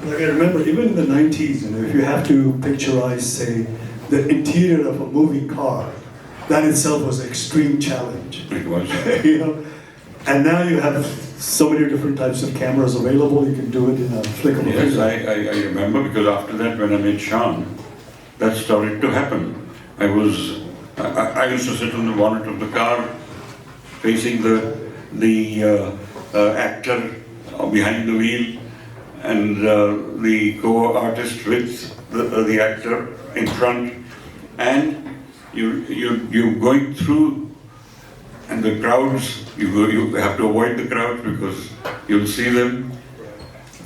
Like I remember, even in the 90s, if you have to picturize, say, the interior of a moving car, that itself was an extreme challenge. It was. And now you have so many different types of cameras available, you can do it in a flick of a Yes, finger. I remember, because after that, when I made Shaan, that started to happen. I used to sit on the bonnet of the car, facing the actor behind the wheel, and the co-artist with the actor in front, and you're going through, and the crowds, you have to avoid the crowds because you'll see them.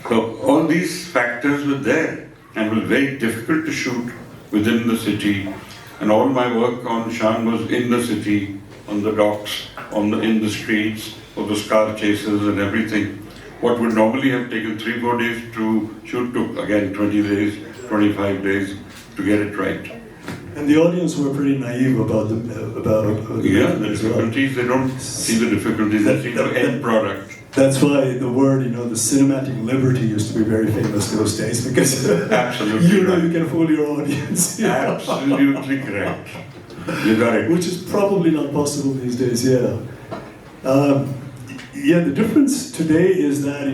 So all these factors were there, and it was very difficult to shoot within the city. And all my work on Shaan was in the city, on the docks, in the streets, of those car chases and everything. What would normally have taken 3-4 days to shoot took, again, 20 days, 25 days to get it right. And the audience were pretty naive about the Yeah, the difficulties, they don't see the difficulties, they see the end product. That's why the word, the cinematic liberty used to be very famous those days, because Absolutely you right. can fool your audience. Absolutely correct. You got it. Which is probably not possible these days, yeah. The difference today is that,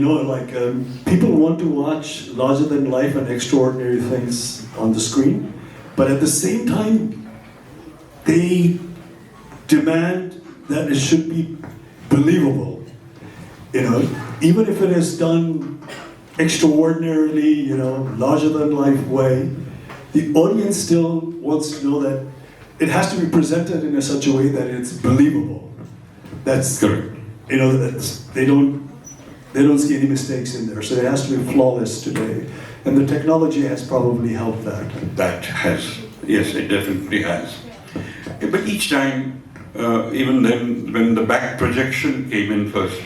people want to watch larger than life and extraordinary things on the screen, but at the same time, they demand that it should be believable. Even if it is done extraordinarily, larger than life way, the audience still wants to know that it has to be presented in such a way that it's believable. That's Correct. They don't see any mistakes in there, so it has to be flawless today. And the technology has probably helped that. That has, yes, it definitely has. But each time, even then, when the back projection came in first,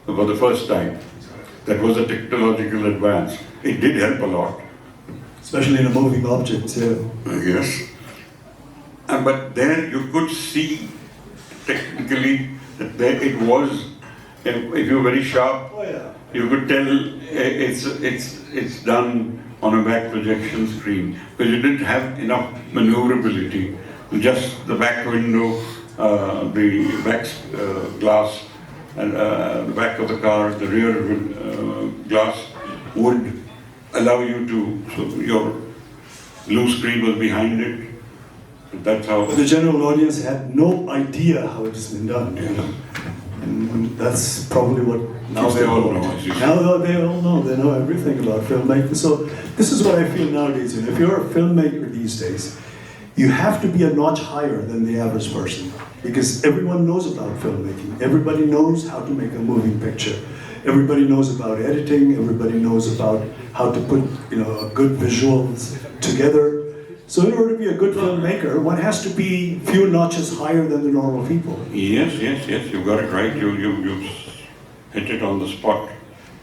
for the first time, that was a technological advance. It did help a lot. Especially in a moving object, yeah. Yes. But there you could see technically that there it was, if you were very sharp, you could tell it's done on a back projection screen, because you didn't have enough maneuverability. Just the back window, the back glass, and the back of the car, the rear glass would allow you to, so your blue screen was behind it. That's how. But the general audience had no idea how it's been done. And that's probably what Now they all know. Now they all know. They know everything about filmmaking. So this is what I feel nowadays. If you're a filmmaker these days, you have to be a notch higher than the average person, because everyone knows about filmmaking. Everybody knows how to make a moving picture. Everybody knows about editing. Everybody knows about how to put good visuals together. So in order to be a good filmmaker, one has to be a few notches higher than the normal people. Yes, you got it right. You hit it on the spot.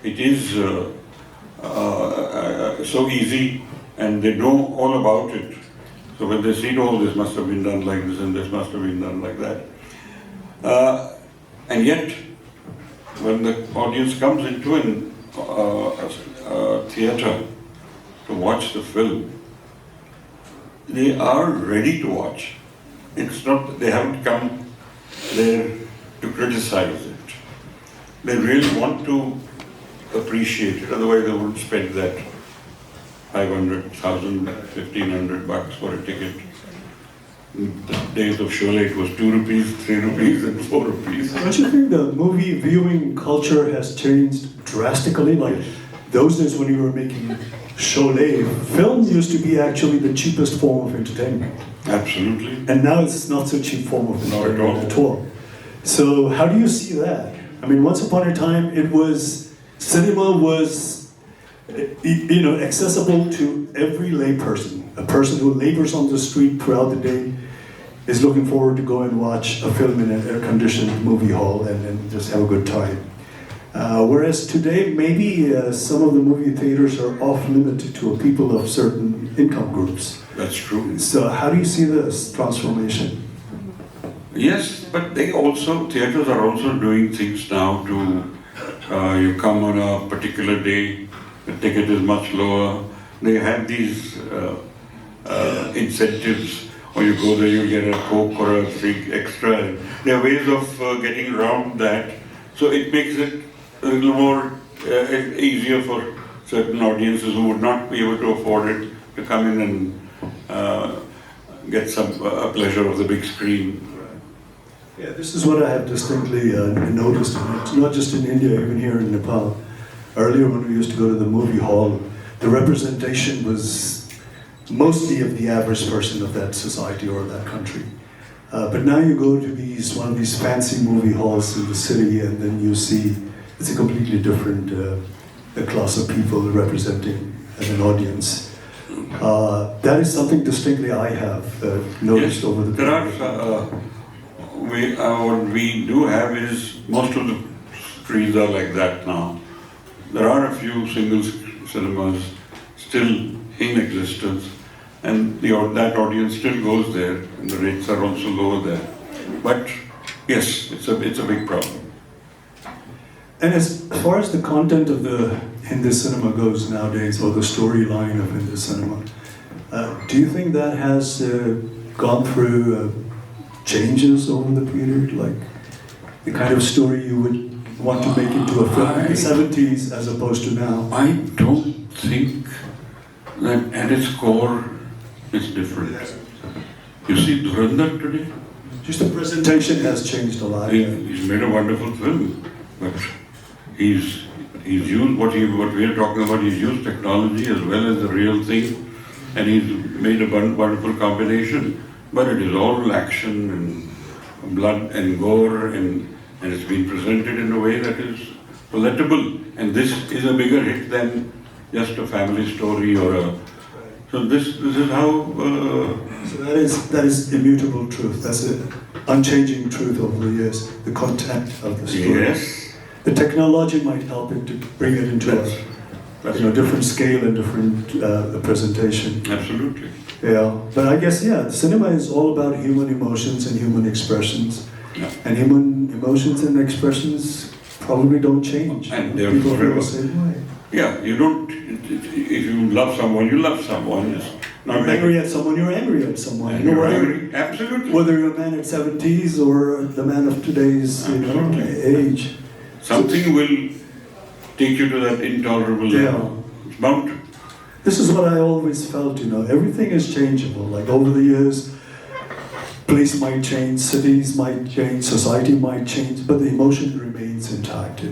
It is so easy, and they know all about it. So when they see, oh, this must have been done like this, and this must have been done like that. And yet, when the audience comes into a theatre to watch the film, they are ready to watch. It's not, they haven't come there to criticize it. They really want to appreciate it, otherwise they wouldn't spend that 500,000, 1,500 bucks for a ticket. In the days of Sholay, it was 2 rupees, 3 rupees, and 4 rupees. Don't you think the movie viewing culture has changed drastically? Like those days when you were making Sholay, film used to be actually the cheapest form of entertainment. Absolutely. And now it's not so cheap form of Not entertainment at all. So how do you see that? I mean, once upon a time, cinema was, accessible to every lay person. A person who labors on the street throughout the day is looking forward to go and watch a film in an air-conditioned movie hall and just have a good time. Whereas today, maybe some of the movie theaters are off-limited to people of certain income groups. That's true. So how do you see this transformation? Yes, but theatres are also doing things now to, you come on a particular day, the ticket is much lower. They have these incentives, or you go there, you get a Coke or a drink extra. There are ways of getting around that, so it makes it a little more easier for certain audiences who would not be able to afford it to come in and get some pleasure of the big screen. Yeah, this is what I have distinctly noticed, and it's not just in India, even here in Nepal. Earlier when we used to go to the movie hall, the representation was mostly of the average person of that society or that country. But now you go to one of these fancy movie halls in the city, and then you see it's a completely different class of people representing as an audience. That is something distinctly I have noticed over the period. What we do have is, most of the screens are like that now. There are a few single cinemas still in existence, and that audience still goes there, and the rates are also lower there. But yes, it's a big problem. And as far as the content of the Hindi cinema goes nowadays, or the storyline of Hindi cinema, do you think that has gone through changes over the period? Like the kind of story you would want to make into a film in the 70s as opposed to now? I don't think that at its core it's different. You see Dhurandhar today? Just the presentation has changed a lot. He's made a wonderful film, but he's used what we are talking about. He's used technology as well as the real thing, and he's made a wonderful combination. But it is all action and blood and gore, and it's been presented in a way that is palatable. And this is a bigger hit than just a family story or a. So this is how. So that is immutable truth. That's an unchanging truth over the years. The content of the story. Yes. The technology might help it to bring it into a different scale and different presentation. Absolutely. Yeah, but I guess cinema is all about human emotions and human expressions, and human emotions and expressions probably don't change. And they're people feel forever. the same way. Yeah, you don't. If you love someone, you love someone. It's not You're angry at someone, you're angry at someone. And You know, you're whether, angry. Absolutely. whether you're a man at 70s or the man of today's age. Something will take you to that intolerable level. It's bound to. This is what I always felt, everything is changeable. Like over the years, place might change, cities might change, society might change, but the emotion remains intact,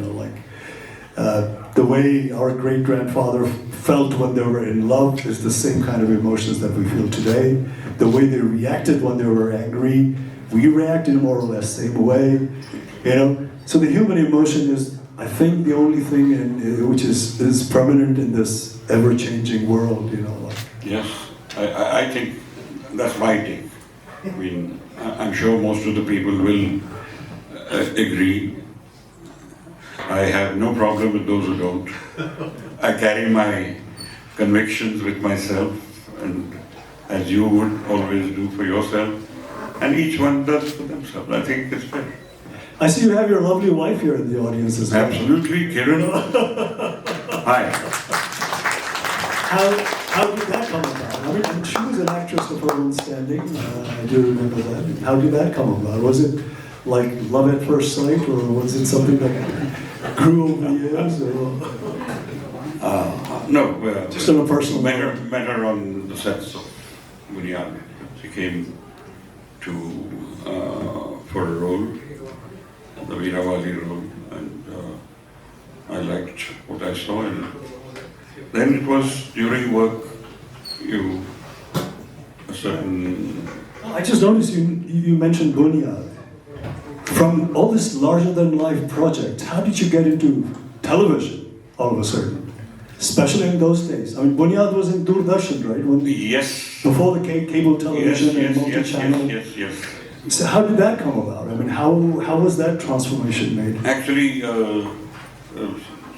the way our great-grandfather felt when they were in love is the same kind of emotions that we feel today. The way they reacted when they were angry, we react in more or less same way, So the human emotion is, I think, the only thing which is permanent in this ever-changing world, Yes, I think that's my take. I mean, I'm sure most of the people will agree. I have no problem with those who don't. I carry my convictions with myself, and as you would always do for yourself, and each one does for themselves. I think it's fair. I see you have your lovely wife here in the audience as well. Absolutely, Kiran. Hi. How did that come about? I mean, she was an actress of her own standing. I do remember that. How did that come about? Was it like love at first sight, or was it something that grew over the years? No, just on a personal met her on the sets of Bunyad. She came for a role, the Veerawali role, and I liked what I saw. And then it was during work, a certain. I just noticed you mentioned Bunyad. From all this larger-than-life project, how did you get into television all of a sudden? Especially in those days. I mean, Bunyad was in Doordarshan, right? Yes. Before the cable television and multi-channel. Yes. So how did that come about? I mean, how was that transformation made? Actually,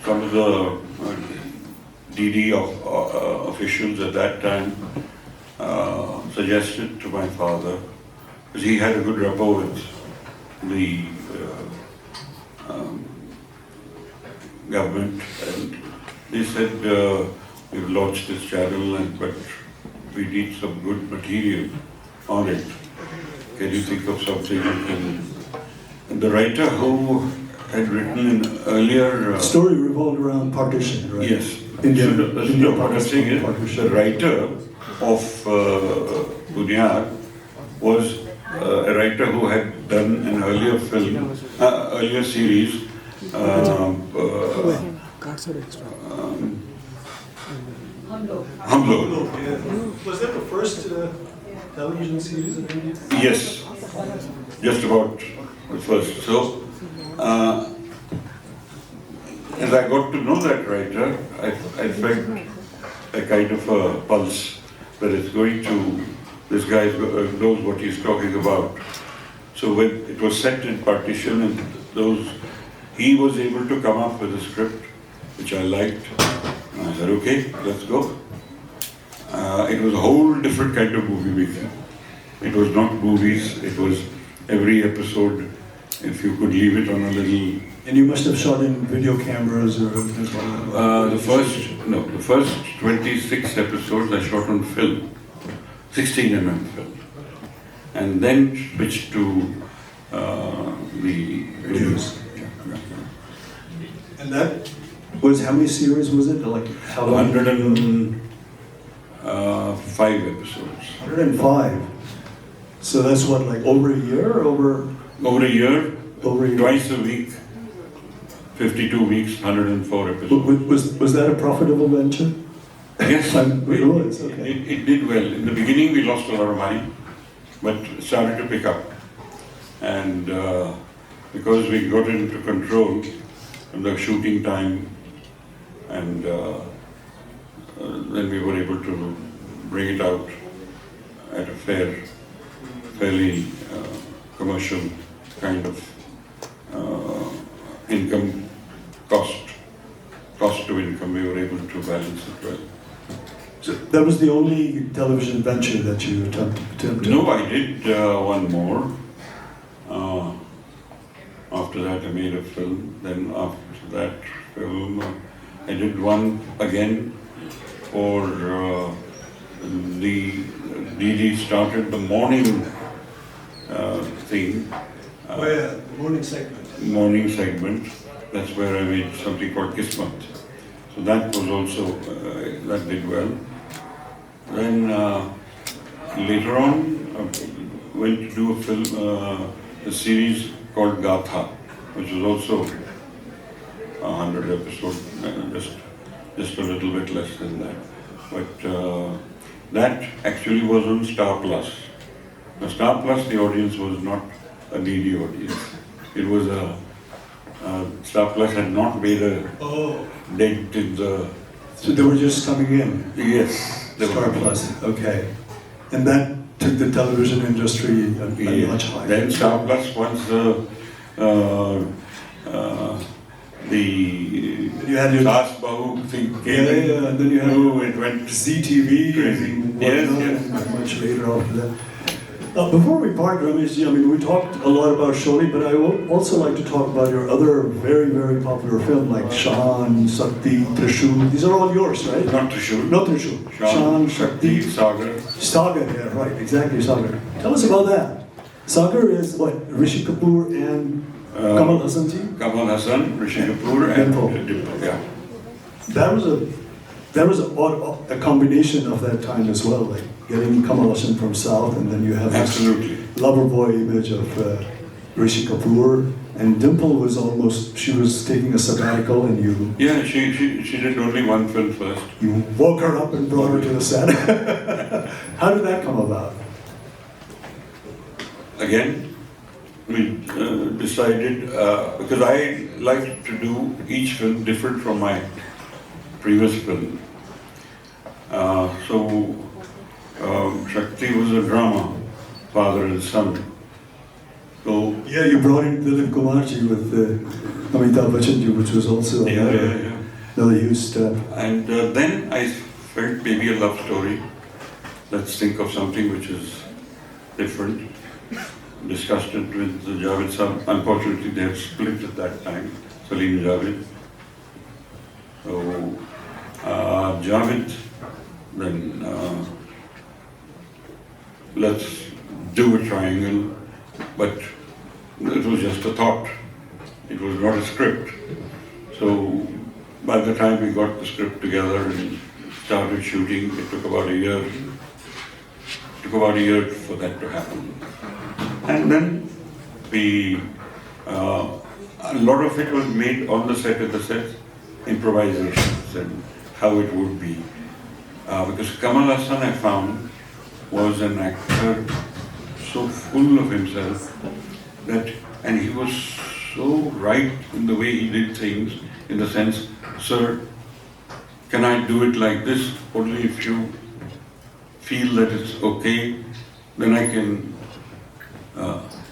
some of the DD officials at that time suggested to my father, because he had a good rapport with the government, and they said, we've launched this channel, but we need some good material on it. Can you think of something? And the writer who had written an earlier... Story revolved around partition, right? Yes. Indian, So Indian what I'm saying is, partition. the writer of Bunyad was a writer who had done an earlier film, earlier series, Hum Log. Was that the first television series in India? Yes, just about the first. So, as I got to know that writer, I felt a kind of a pulse that it's going to, this guy knows what he's talking about. So when it was set in partition and he was able to come up with a script, which I liked. And I said, okay, let's go. It was a whole different kind of movie making. It was not movies, it was every episode, if you could leave it on a little... And you must have shot in video cameras or... the first 26 episodes I shot on film, 16mm film. And then switched to the videos. And that was, how many series was it? Like how long? 105 episodes. 105. So that's what, like over a year or over? Over a year, Over a year. twice a week, 52 weeks, 104 episodes. Was that a profitable venture? Yes, It was, okay. it did well. In the beginning we lost a lot of money, but it started to pick up. And because we got into control of the shooting time, and then we were able to bring it out at a fairly commercial kind of income, cost to income, we were able to balance it well. So that was the only television venture that you attempted? No, I did one more. After that I made a film. Then after that film, I did one again for the DD started the morning thing. Where? The morning segment? Morning segment. That's where I made something called Kismat. So that was also, that did well. Then later on, went to do a film, a series called Gatha, which was also 100 episodes, just a little bit less than that. But that actually was on Star Plus. Now, Star Plus, the audience was not a needy audience. It was Star Plus had not made a dent in the... So they were just coming in? Yes. they were Star coming in. Plus, okay. And that took the television industry Yeah. much higher. Then Star Plus, once the You had your Saas Bahu thing yeah, came in, yeah, and then you had it went ZTV Crazy. and Yes, whatnot, yes. and much later after that. Before we part, Ramesh, I mean, we talked a lot about Sholay, but I would also like to talk about your other very, very popular film like Shahan, Shakti, Trishul. These are all yours, right? not to shoot. Not Trishul. Shahan, Shakti, Sagar. Sagar, yeah, right, exactly, Sagar. Tell us about that. Sagar is what, Rishi Kapoor and Kamal Hassan ji? Kamal Hassan, Rishi Kapoor, and Dimple. Dimple. Yeah. That was a combination of that time as well, like getting Kamal Hassan from South, and then you have this Absolutely. lover boy image of Rishi Kapoor, and Dimple was she was taking a sabbatical, and you Yeah, she did only one film first. woke her up and brought her to the set. How did that come about? Again, we decided, because I like to do each film different from my previous film. Shakti was a drama, father and son. So, Yeah, you brought in Dilip Kumarji with Amitabh Bachchan ji, which was also yeah. another huge step. And then I felt maybe a love story. Let's think of something which is different. Discussed it with Javed Sahab. Unfortunately, they had split at that time, Salim Javed. So Javed, then let's do a triangle, but it was just a thought. It was not a script. So by the time we got the script together and started shooting, it took about a year. It took about a year for that to happen. And then a lot of it was made on the set of the set, improvisations and how it would be. Because Kamal Hassan, I found, was an actor so full of himself that, and he was so right in the way he did things, in the sense, sir, can I do it like this? Only if you feel that it's okay, then I can,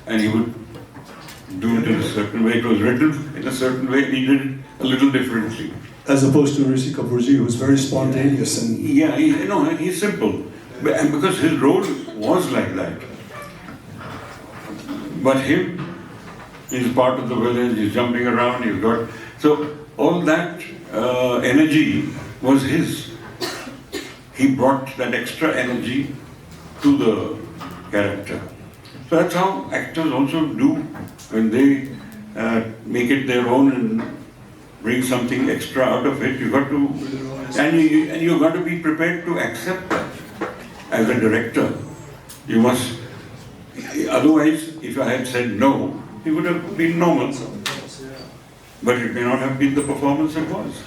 and he would do it in a certain way. It was written in a certain way, he did it a little differently. As opposed to Rishi Kapoorji, who's very spontaneous and Yeah, he's simple. And because his role was like that. But him, he's part of the village, he's jumping around, he's got... So all that energy was his. He brought that extra energy to the character. So that's how actors also do when they make it their own and bring something extra out of it. You got to, and you got to be prepared to accept that as a director. You must. Otherwise, if I had said no, it would have been normal. But it may not have been the performance it was.